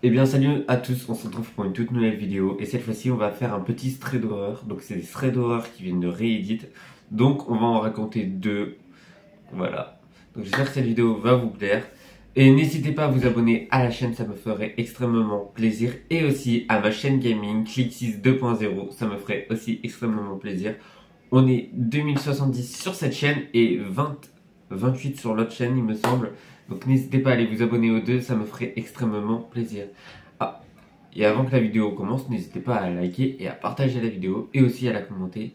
Eh bien salut à tous, on se retrouve pour une toute nouvelle vidéo et cette fois-ci on va faire un petit thread d'horreur. Donc c'est des threads d'horreur qui viennent de Reddit. Donc on va en raconter deux. Voilà. Donc j'espère que cette vidéo va vous plaire. Et n'hésitez pas à vous abonner à la chaîne, ça me ferait extrêmement plaisir. Et aussi à ma chaîne gaming Click6 2.0, ça me ferait aussi extrêmement plaisir. On est 2070 sur cette chaîne et 28 sur l'autre chaîne il me semble. Donc n'hésitez pas à aller vous abonner aux deux, ça me ferait extrêmement plaisir. Ah, et avant que la vidéo commence, n'hésitez pas à liker et à partager la vidéo et aussi à la commenter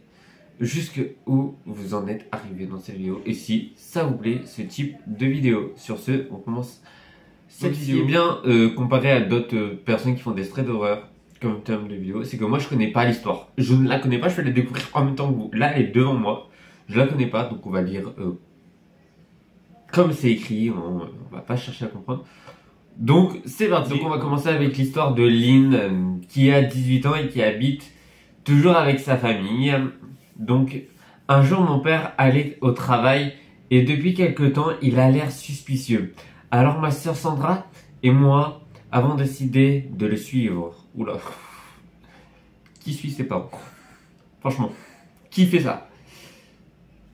jusque où vous en êtes arrivé dans cette vidéo et si ça vous plaît ce type de vidéo. Sur ce, on commence cette vidéo. Bien comparé à d'autres personnes qui font des threads d'horreur comme thème de vidéo, c'est que moi je connais pas l'histoire. Je ne la connais pas, je vais la découvrir en même temps que vous. Là elle est devant moi, je la connais pas, donc on va lire comme c'est écrit, on va pas chercher à comprendre. Donc c'est parti. Donc on va commencer avec l'histoire de Lynn qui a 18 ans et qui habite toujours avec sa famille. Donc un jour mon père allait au travail et depuis quelque temps il a l'air suspicieux. Alors ma soeur Sandra et moi avons décidé de le suivre. Oula. Qui suit ses parents? Franchement, qui fait ça?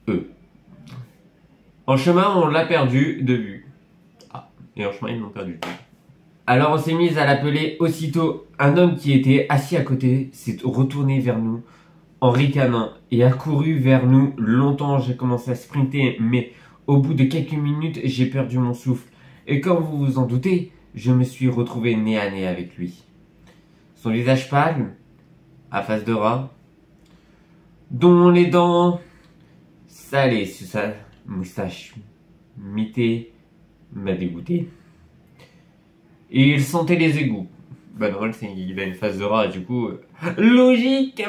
Eux. En chemin, on l'a perdu de vue. Ah, et en chemin, ils l'ont perdu de vue. Alors on s'est mis à l'appeler aussitôt. Un homme qui était assis à côté s'est retourné vers nous en ricanant et a couru vers nous. Longtemps, j'ai commencé à sprinter, mais au bout de quelques minutes, j'ai perdu mon souffle. Et comme vous vous en doutez, je me suis retrouvé nez à nez avec lui. Son visage pâle, à face de rat, dont les dents salées sur sa moustache mitée m'a dégoûté. Et il sentait les égouts. Bah normal, il a une face de rat, du coup... logique.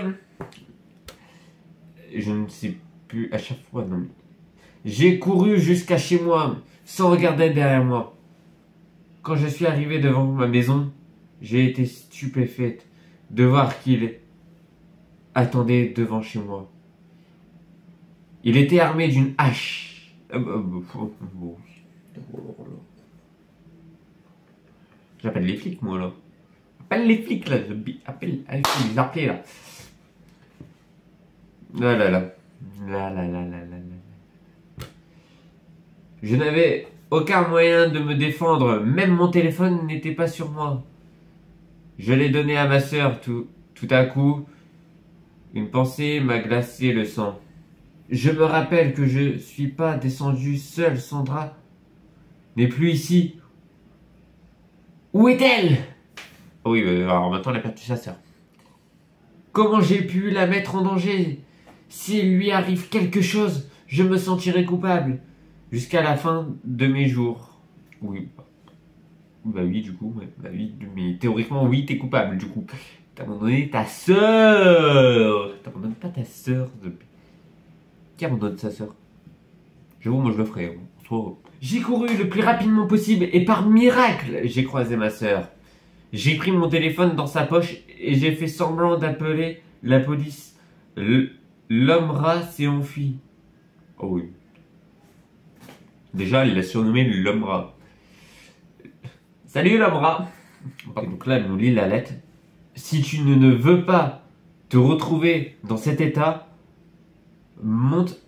Je ne sais plus, à chaque fois, non. J'ai couru jusqu'à chez moi, sans regarder derrière moi. Quand je suis arrivé devant ma maison, j'ai été stupéfaite de voir qu'il attendait devant chez moi. Il était armé d'une hache. J'appelle les flics, moi, là. Appelle les flics, là. Appelle les appeler, là. Là, là, là. Là, là, là, là, là, là. Je n'avais aucun moyen de me défendre. Même mon téléphone n'était pas sur moi. Je l'ai donné à ma sœur. Tout à coup, une pensée m'a glacé le sang. Je me rappelle que je suis pas descendu seul. Sandra n'est plus ici. Où est-elle? Oh oui, alors maintenant elle a perdu sa sœur. Comment j'ai pu la mettre en danger? S'il lui arrive quelque chose, je me sentirai coupable. Jusqu'à la fin de mes jours. Oui. Bah oui, du coup. Ouais. Bah oui, mais théoriquement, oui, t'es coupable, du coup. T'as abandonné ta sœur. T'abandonnes pas ta sœur. Qui abandonne sa sœur? J'avoue, moi je le ferais. J'ai couru le plus rapidement possible et par miracle, j'ai croisé ma sœur. J'ai pris mon téléphone dans sa poche et j'ai fait semblant d'appeler la police. L'homme rat s'est enfui. Oh oui. Déjà, il l'a surnommé l'homme rat. Salut l'homme rat. Donc là, elle nous lit la lettre. Si tu ne veux pas te retrouver dans cet état, monte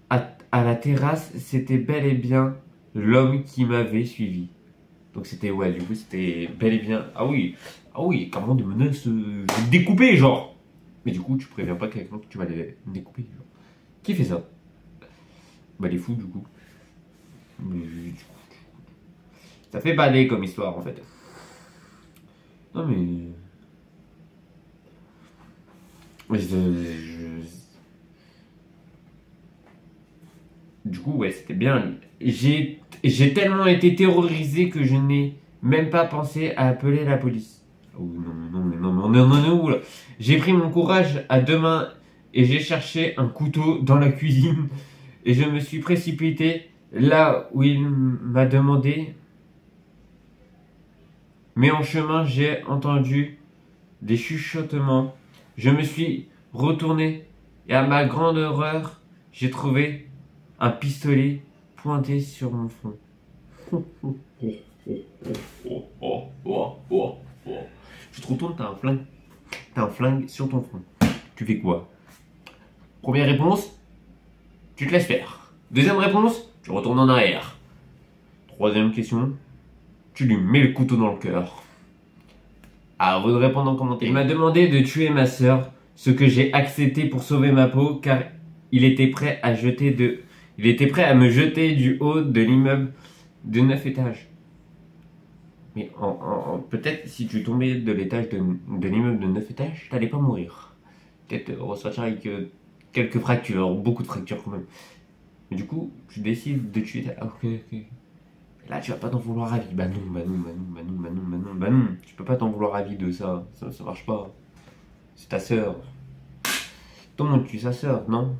à la terrasse. C'était bel et bien l'homme qui m'avait suivi. Donc c'était, ouais, du coup, c'était bel et bien... Ah oui, carrément des menaces découpées, genre. Mais du coup, tu préviens pas quelqu'un que tu vas les découper, genre. Qui fait ça? Bah les fous, du coup. Ça fait bader comme histoire, en fait. Non, mais... Du coup, ouais, c'était bien. J'ai tellement été terrorisé que je n'ai même pas pensé à appeler la police. Oh non, là. J'ai pris mon courage à deux mains et j'ai cherché un couteau dans la cuisine et je me suis précipité là où il m'a demandé. Mais en chemin, j'ai entendu des chuchotements. Je me suis retourné et à ma grande horreur, j'ai trouvé un pistolet pointé sur mon front. Tu te retournes, t'as un flingue. T'as un flingue sur ton front. Tu fais quoi? Première réponse, tu te laisses faire. Deuxième réponse, tu retournes en arrière. Troisième question, tu lui mets le couteau dans le cœur. À vous de répondre en commentaire. Il m'a demandé de tuer ma sœur, ce que j'ai accepté pour sauver ma peau, car il était prêt à me jeter du haut de l'immeuble de 9 étages. Mais peut-être si tu tombais de l'étage de l'immeuble de 9 étages, t'allais pas mourir. Peut-être ressortir avec quelques fractures, beaucoup de fractures quand même. Mais du coup, tu décides de tuer ta... Ok. Là, tu vas pas t'en vouloir à vie. Bah non. Tu peux pas t'en vouloir à vie de ça. Ça marche pas. C'est ta sœur. Tout le monde tue sa sœur, non?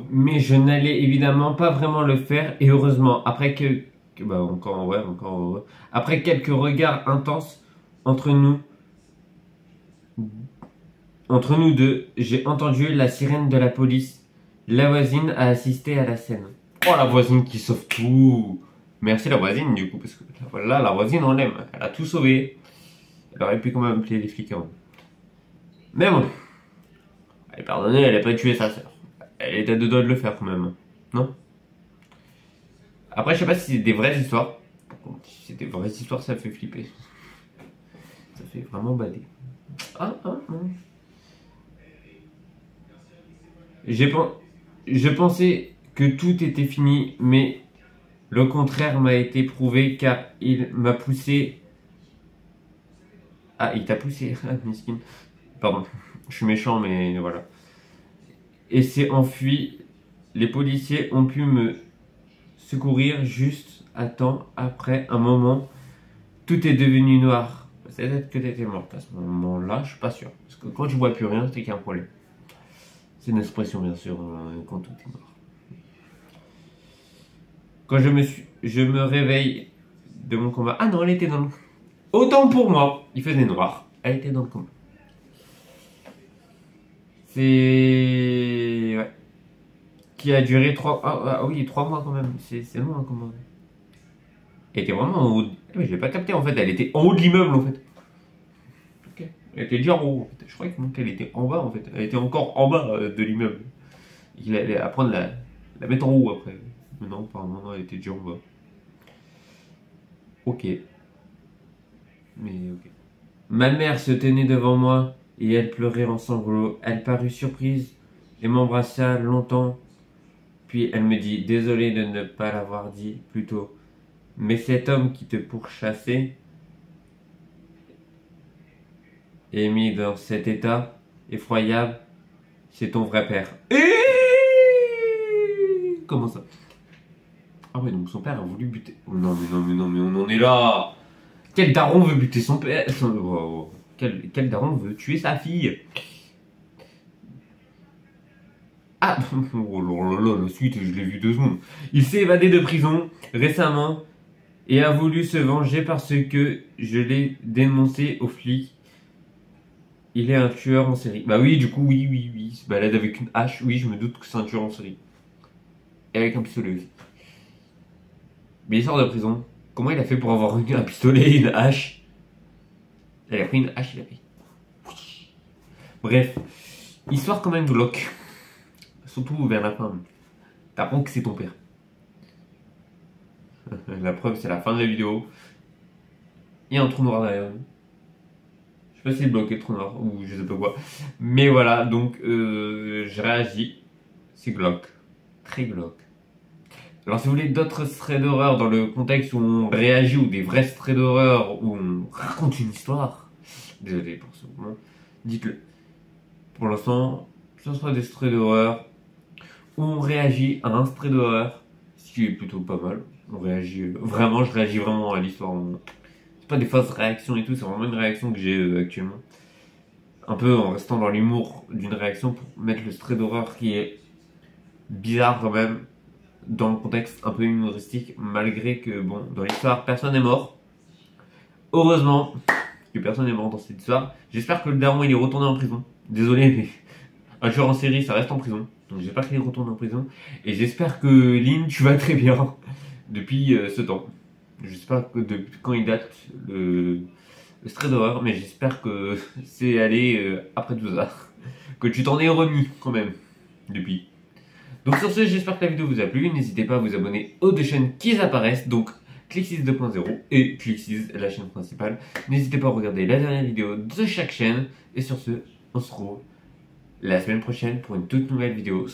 Mais je n'allais évidemment pas vraiment le faire. Et heureusement, après encore heureux. Après quelques regards intenses entre nous deux, j'ai entendu la sirène de la police. La voisine a assisté à la scène. Oh, la voisine qui sauve tout. Merci la voisine du coup, parce que là, la voisine on l'aime. Elle a tout sauvé. Elle aurait pu quand même appeler les flics avant. Mais bon. Elle est pardonnée, elle a pas tué sa sœur. Elle était à deux doigts de le faire quand même. Non? Après, je sais pas si c'est des vraies histoires. Si c'est des vraies histoires, ça fait flipper. Ça fait vraiment bader. Non. Je pensais que tout était fini, mais le contraire m'a été prouvé car il m'a poussé. Ah, il t'a poussé, miskin. Pardon, je suis méchant, mais voilà. Et s'est enfui. Les policiers ont pu me secourir juste à temps. Après un moment, tout est devenu noir. C'est peut-être que t'étais morte à ce moment-là, je suis pas sûr. Parce que quand tu vois plus rien, c'est qu'il y a un problème. C'est une expression, bien sûr, quand tout est noir. Quand je me réveille de mon combat. Ah non, elle était dans le... Autant pour moi, il faisait noir. Elle était dans le coma. C'est... Ouais. Qui a duré 3... Ah oui, 3 mois quand même. C'est long, hein, comment... Elle était vraiment en haut... Mais je l'ai pas capté, en fait. Elle était en haut de l'immeuble, en fait. Ok. Elle était déjà en haut, en fait. Je croyais qu'elle était en bas, en fait. Elle était encore en bas de l'immeuble. Il allait apprendre la mettre en haut, après. Mais non, apparemment, elle était déjà en bas. Ok. Mais ok. Ma mère se tenait devant moi et elle pleurait en sanglots. Elle parut surprise et m'embrassa longtemps. Puis elle me dit, désolé de ne pas l'avoir dit plus tôt, mais cet homme qui te pourchassait est mis dans cet état effroyable, c'est ton vrai père. Comment ça? Ah ouais, donc son père a voulu buter. Oh non, mais on en est là. Quel daron veut buter son père? Quel daron veut tuer sa fille? Ah, oh là, la suite, je l'ai vu 2 secondes. Il s'est évadé de prison récemment et a voulu se venger parce que je l'ai dénoncé aux flics. Il est un tueur en série. Bah oui, du coup, oui. Il se balade avec une hache. Oui, je me doute que c'est un tueur en série. Et avec un pistolet aussi. Mais il sort de prison. Comment il a fait pour avoir un pistolet et une hache? Il a pris une hache, il a pris. Bref, histoire quand même glauque. Surtout vers la fin. T'apprends que c'est ton père. La preuve, c'est la fin de la vidéo. Il y a un trou noir derrière. Je sais pas si c'est bloqué le trou noir ou je sais pas quoi. Mais voilà, donc je réagis. C'est glauque. Très glauque. Alors si vous voulez d'autres threads d'horreur dans le contexte où on réagit ou des vrais threads d'horreur où on raconte une histoire, désolé pour ce moment, dites-le. Pour l'instant, ce sera des threads d'horreur où on réagit à un thread d'horreur, ce qui est plutôt pas mal. On réagit vraiment, je réagis vraiment à l'histoire. C'est pas des fausses réactions et tout, c'est vraiment une réaction que j'ai actuellement. Un peu en restant dans l'humour d'une réaction pour mettre le thread d'horreur qui est bizarre quand même. Dans le contexte un peu humoristique, malgré que, bon, dans l'histoire, personne n'est mort. Heureusement que personne n'est mort dans cette histoire. J'espère que le daron, il est retourné en prison. Désolé, mais un tueur en série, ça reste en prison. Donc j'espère qu'il est retourné en prison. Et j'espère que Lynn, tu vas très bien depuis ce temps. Je sais pas depuis quand il date le stray d'horreur, mais j'espère que c'est allé après tout ça. Que tu t'en es remis quand même depuis. Donc sur ce, j'espère que la vidéo vous a plu. N'hésitez pas à vous abonner aux deux chaînes qui apparaissent, donc Clixis 2.0 et Clixis, la chaîne principale. N'hésitez pas à regarder la dernière vidéo de chaque chaîne. Et sur ce, on se retrouve la semaine prochaine pour une toute nouvelle vidéo.